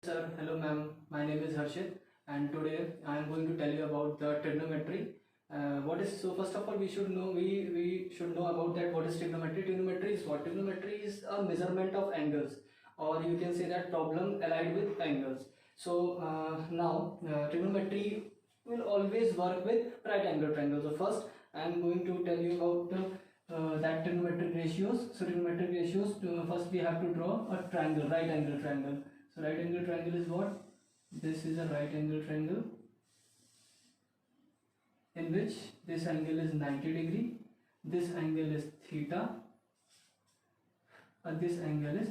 Sir, hello ma'am. My name is Harshit, and today I am going to tell you about the trigonometry. What is so? First of all, we should know about that. What is trigonometry? Trigonometry is what? Trigonometry is a measurement of angles, or you can say that problem allied with angles. So now trigonometry will always work with right angle triangles. So first, I am going to tell you about that trigonometric ratios. So trigonometric ratios. First, we have to draw a triangle, right angle triangle. So right angle triangle is what? This is a right angle triangle in which this angle is 90 degree, this angle is theta, and this angle is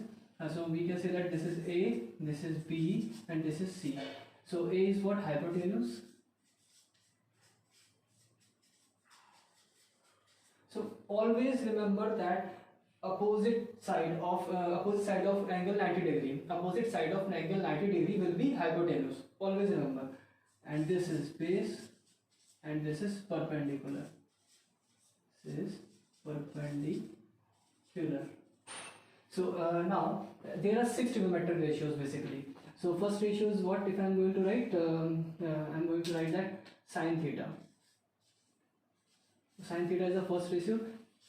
so we can say that this is A, this is B, and this is C. So A is what? Hypotenuse. So always remember that opposite side of angle 90 degree, opposite side of angle 90 degree will be hypotenuse. Always remember. And this is base, and this is perpendicular. This is perpendicular. So now there are 6 trigonometric ratios basically. So first ratio is what? If I am going to write, I am going to write that sine theta. Sine theta is the first ratio.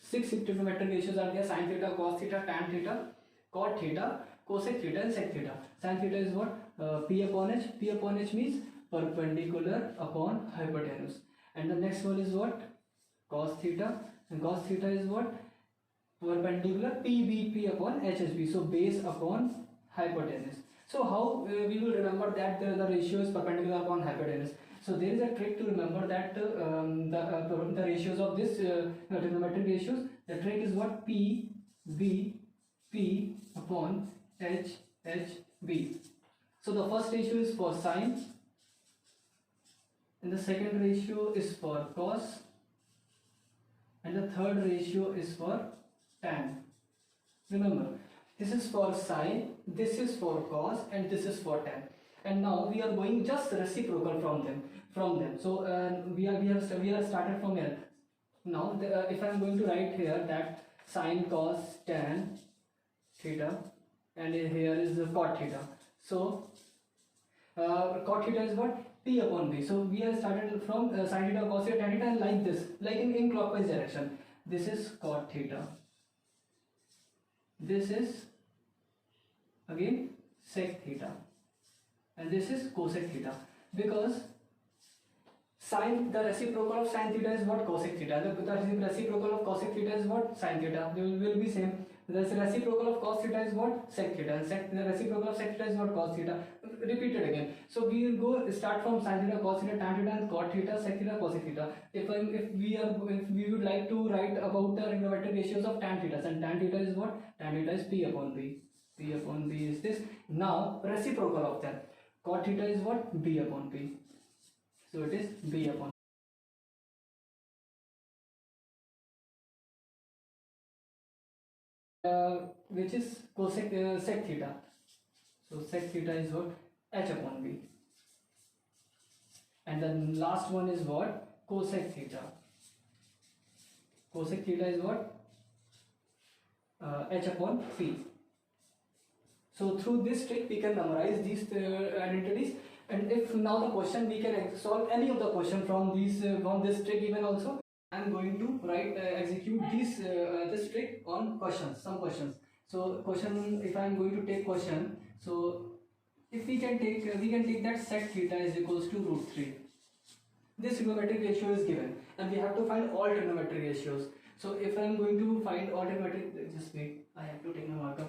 6 trigonometric ratios are there: sine theta, cos theta, tan theta, cot theta, cosec theta, and sec theta. Sine theta is what? P upon h. P upon h means perpendicular upon hypotenuse. And the next one is what? Cos theta. And cos theta is what? Perpendicular PBP upon HSB. So base upon hypotenuse. So how we will remember that the ratio is perpendicular upon hypotenuse? So there is a trick to remember that the ratios of this trigonometric ratios. The trick is what? P B P upon H H B. So the first ratio is for sine, and the second ratio is for cos, and the third ratio is for tan. Remember, this is for sine, this is for cos, and this is for tan. And now we are going just reciprocal from them. So we are started from here. Now if I am going to write here that sine, cos, tan theta, and here is the cot theta. So cot theta is what? P upon B. So we have started from sine theta, cos theta, tan theta, and like this, like in clockwise direction. This is cot theta. This is again sec theta, and this is cosec theta, because sine, the reciprocal of sine theta is what? Cosec theta. The reciprocal of cosec theta is what? Sine theta. They will be same. The reciprocal of cos theta is what? Sec theta. And the reciprocal of sec theta is what? Cos theta. Repeated again. So we will go start from sine theta, cos theta, tan theta, and cot theta, sec theta, cosec theta. If we would like to write about the trigonometric ratios of tan theta, and tan theta is what? Tan theta is P upon B. P upon B is this. Now reciprocal of that. Cot theta is what? B upon B. So it is B upon. Which is cosec sec theta. So sec theta is what? H upon B. And the last one is what? Cosec theta. Cosec theta is what? H upon P. So through this trick we can memorize these identities. And if now the question, we can solve any of the question from this trick even also. I am going to execute this trick on questions, some questions. So question, if I am going to take question, so if we can take that sec theta is equals to root 3. This trigonometric ratio is given, and we have to find all trigonometric ratios. So if I am going to find all trigonometric, just wait, I have to take my marker.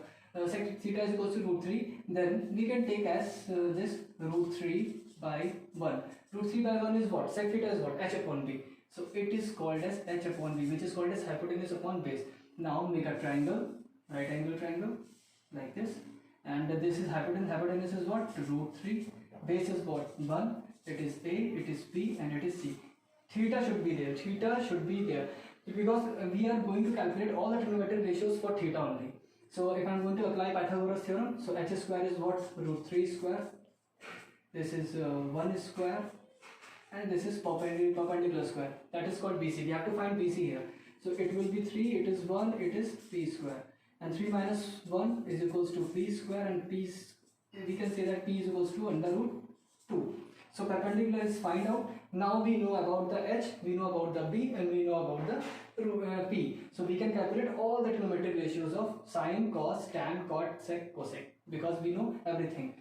Sec theta is equals to root 3, then we can take as this root 3 by 1. Root 3 by 1 is what? Sec theta is what? H upon B. So it is called as H upon B, which is called as hypotenuse upon base. Now make a triangle, right angle triangle, like this. And this is hypotenuse. Hypotenuse is what? Root 3. Base is what? 1. It is A, it is B, and it is C. Theta should be there. Theta should be there. Because we are going to calculate all the trigonometric ratios for theta only. So if I am going to apply Pythagoras theorem, so h square is what? Root 3 square. This is 1 square, and this is perpendicular square. That is called BC. We have to find BC here. So it will be 3, it is 1, it is P square. And 3 minus 1 is equals to P square, and we can say that P is equals to under root 2. So perpendicular is find out. Now we know about the H, we know about the B, and we know about the P. So we can calculate all the trigonometric ratios of sine, cos, tan, cot, sec, cosec, because we know everything.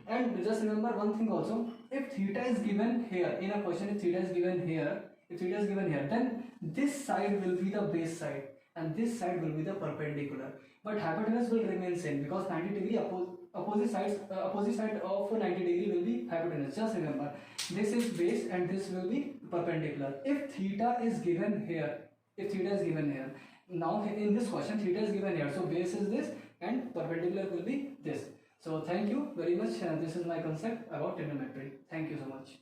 And just remember one thing also, if theta is given here in a question, if theta is given here, then this side will be the base side and this side will be the perpendicular, but hypotenuse will remain same because 90 degree opposite side of 90 degree will be hypotenuse. Just remember, this is base and this will be perpendicular. If theta is given here, now in this question theta is given here, so base is this and perpendicular will be this. So thank you very much. This is my concept about trigonometry. Thank you so much.